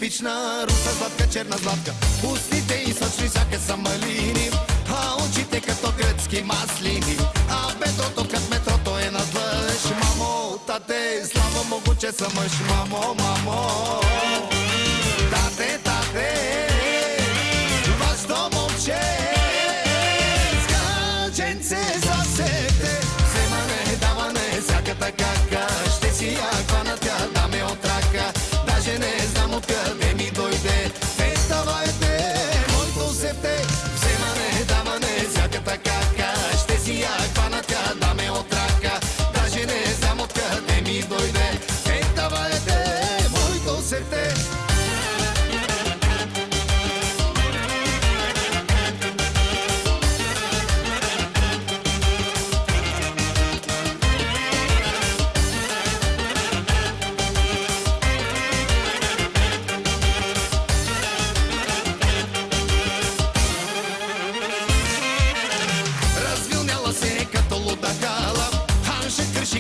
типична руса сладка, черна златка. Устните и сочни сяка са малини, а очите като гръцки маслини. А бедрото кът метрото е надлъж. Мамо, тате, слава Богу, че съм мъж. Мамо, мамо, тате, тате, вашето момче скаченце засете. Вземане, даване, всяката кака, ще си я хвана тя да ме отрака. Даже не знам откъде ми дойде. Ставайте, моето септе. Вземане, даване, всяката кака, ще си я хвана тя да ме отрака. Даже не знам откъде ми дойде. Ставайте, моето септе.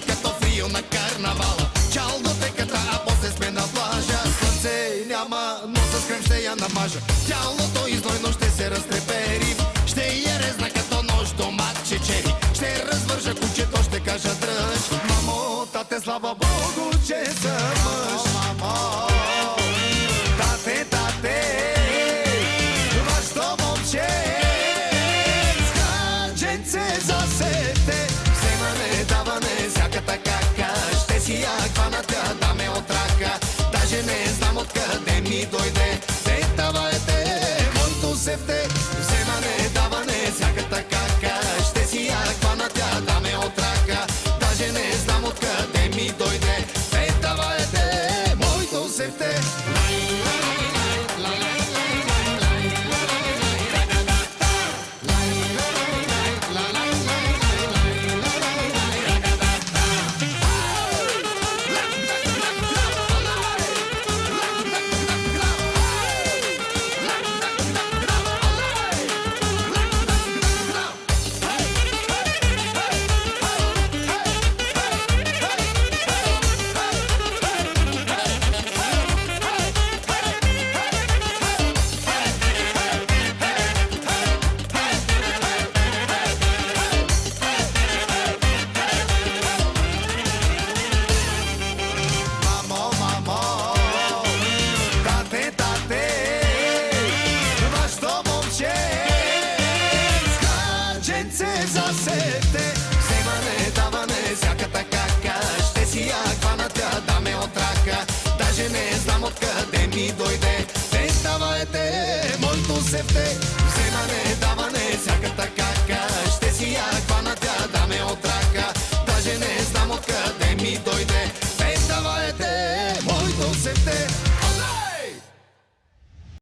Като фрио на карнавала, чал до теката, а после сме на плажа. Слънце няма, но с крем ще я намажа. Тялото изнойно ще се разтрепери, ще я резна като нож домат чечери. Ще развържа кучето, ще кажа дръж. Мамо, тате, слава Богу, че съм мъж. Мамо, тате, тате, вашето момче скаченце засете. Вземане, даване, всяката кака, ще си я хвана тя да ме отрака. Даже не знам откъде ми дойде. Давайте, моето сефте. Вземане, даване, всяката кака, ще си я хвана тя да ме отрака. Даже не знам откъде ми дойде. Давайте, моето сефте. Вземане, даване, всяката кака, ще си я хвана тя да ме отрака. Даже не знам откъде ми дойде. Давайте, моето сефте.